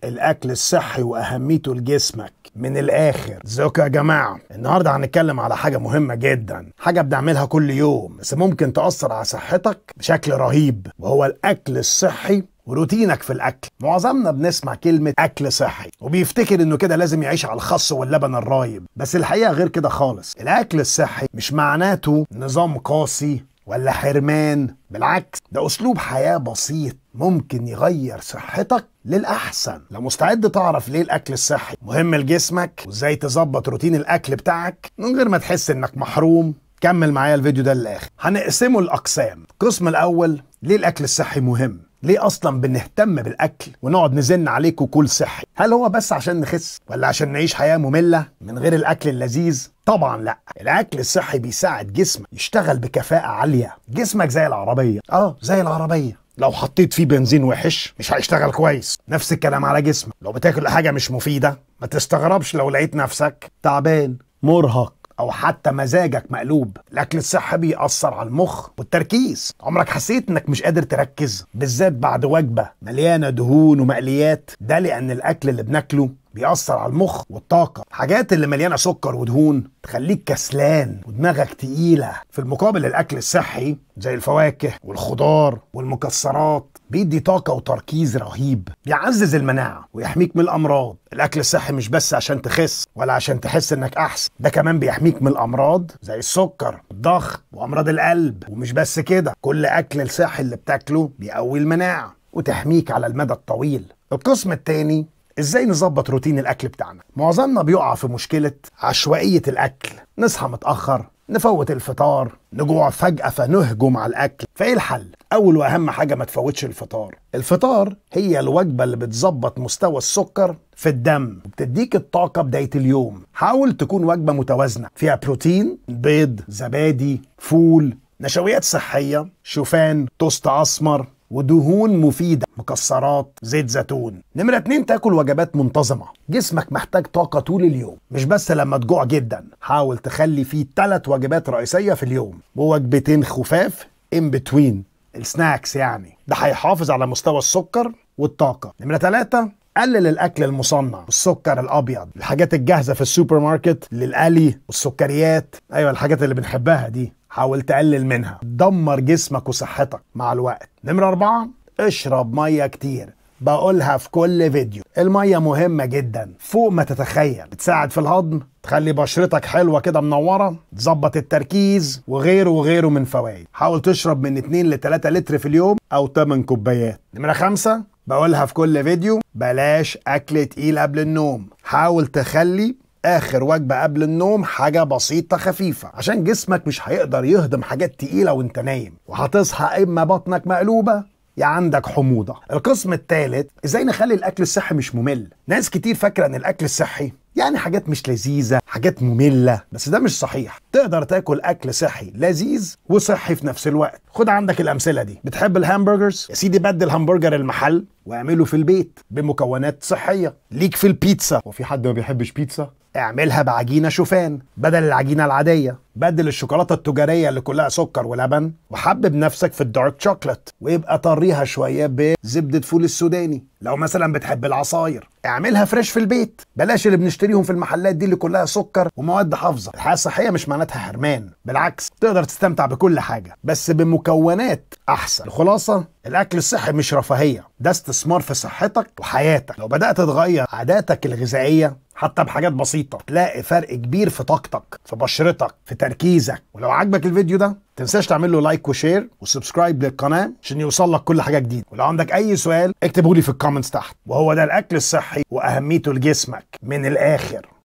الاكل الصحي واهميته لجسمك من الاخر. ازيكم يا جماعه؟ النهارده هنتكلم على حاجه مهمه جدا، حاجه بنعملها كل يوم بس ممكن تاثر على صحتك بشكل رهيب، وهو الاكل الصحي وروتينك في الاكل. معظمنا بنسمع كلمه اكل صحي وبيفتكر انه كده لازم يعيش على الخس واللبن الرايب، بس الحقيقه غير كده خالص. الاكل الصحي مش معناته نظام قاسي ولا حرمان، بالعكس ده اسلوب حياه بسيط ممكن يغير صحتك للاحسن. لو مستعد تعرف ليه الاكل الصحي مهم لجسمك وازاي تظبط روتين الاكل بتاعك من غير ما تحس انك محروم، كمل معايا الفيديو ده للاخر. هنقسمه لاقسام. القسم الاول، ليه الاكل الصحي مهم؟ ليه اصلا بنهتم بالاكل ونقعد نزن عليك وكل صحي؟ هل هو بس عشان نخس ولا عشان نعيش حياه ممله من غير الاكل اللذيذ؟ طبعا لا. الاكل الصحي بيساعد جسمك يشتغل بكفاءه عاليه. جسمك زي العربيه، زي العربيه، لو حطيت فيه بنزين وحش مش هيشتغل كويس. نفس الكلام على جسمك، لو بتاكل حاجه مش مفيده ما تستغربش لو لقيت نفسك تعبان، مرهق، او حتى مزاجك مقلوب. الاكل الصحي بيأثر على المخ والتركيز. عمرك حسيت انك مش قادر تركز بالذات بعد وجبه مليانه دهون ومقليات؟ ده لان الاكل اللي بناكله بيأثر على المخ والطاقة. حاجات اللي مليانة سكر ودهون تخليك كسلان ودماغك تقيلة. في المقابل الأكل الصحي زي الفواكه والخضار والمكسرات بيدي طاقة وتركيز رهيب، بيعزز المناعة ويحميك من الأمراض. الأكل الصحي مش بس عشان تخس ولا عشان تحس إنك أحسن، ده كمان بيحميك من الأمراض زي السكر، الضغط، وأمراض القلب. ومش بس كده، كل أكل الصحي اللي بتاكله بيقوي المناعة وتحميك على المدى الطويل. القسم التاني، ازاي نظبط روتين الاكل بتاعنا؟ معظمنا بيقع في مشكله عشوائيه الاكل. نصحى متاخر، نفوت الفطار، نجوع فجاه فنهجم على الاكل. فايه الحل؟ اول واهم حاجه ما تفوتش الفطار. الفطار هي الوجبه اللي بتظبط مستوى السكر في الدم وبتديك الطاقه بدايه اليوم. حاول تكون وجبه متوازنه فيها بروتين، بيض، زبادي، فول، نشويات صحيه، شوفان، توست اسمر، ودهون مفيدة، مكسرات، زيت زيتون. نمرة 2، تاكل وجبات منتظمة. جسمك محتاج طاقة طول اليوم، مش بس لما تجوع جدا. حاول تخلي فيه 3 وجبات رئيسية في اليوم ووجبتين خفاف in between السناكس يعني. ده هيحافظ على مستوى السكر والطاقة. نمرة 3، قلل الاكل المصنع، السكر الابيض، الحاجات الجاهزة في السوبر ماركت للقلي والسكريات، ايوه الحاجات اللي بنحبها دي، حاول تقلل منها، تدمر جسمك وصحتك مع الوقت. نمرة 4، اشرب مية كتير. بقولها في كل فيديو، المية مهمة جدا فوق ما تتخيل. بتساعد في الهضم، تخلي بشرتك حلوة كده منورة، تظبط التركيز، وغيره وغيره من فوائد. حاول تشرب من 2 ل 3 لتر في اليوم او 8 كوبايات. نمرة 5، بقولها في كل فيديو، بلاش اكل تقيل قبل النوم. حاول تخلي اخر وجبه قبل النوم حاجه بسيطه خفيفه، عشان جسمك مش هيقدر يهضم حاجات تقيله وانت نايم، وهتصحى اما بطنك مقلوبه يا عندك حموضه. القسم الثالث، ازاي نخلي الاكل الصحي مش ممل. ناس كتير فاكره ان الاكل الصحي يعني حاجات مش لذيذه، حاجات ممله، بس ده مش صحيح. تقدر تاكل اكل صحي لذيذ وصحي في نفس الوقت. خد عندك الامثله دي. بتحب الهامبرجرز؟ يا سيدي بدل همبرجر المحل واعمله في البيت بمكونات صحيه. ليك في البيتزا؟ وفي حد ما بيحبش بيتزا؟ اعملها بعجينه شوفان بدل العجينه العاديه. بدل الشوكولاته التجاريه اللي كلها سكر ولبن، وحبب نفسك في الدارك شوكليت ويبقى طريها شويه بزبده فول السوداني. لو مثلا بتحب العصاير، اعملها فريش في البيت، بلاش اللي بنشتريهم في المحلات دي اللي كلها سكر ومواد حافظة. الحياة الصحية مش معناتها حرمان، بالعكس تقدر تستمتع بكل حاجة بس بمكونات احسن. الخلاصة، الاكل الصحي مش رفاهية، ده استثمار في صحتك وحياتك. لو بدأت تغير عاداتك الغذائية حتى بحاجات بسيطة، تلاقي فرق كبير في طاقتك، في بشرتك، في تركيزك. ولو عجبك الفيديو ده تنساش تعمل له لايك وشير وسبسكرايب للقناة عشان يوصل لك كل حاجة جديدة. ولو عندك اي سؤال اكتبه لي في الكومنتس تحت. وهو ده الاكل الصحي واهميته لجسمك من الاخر.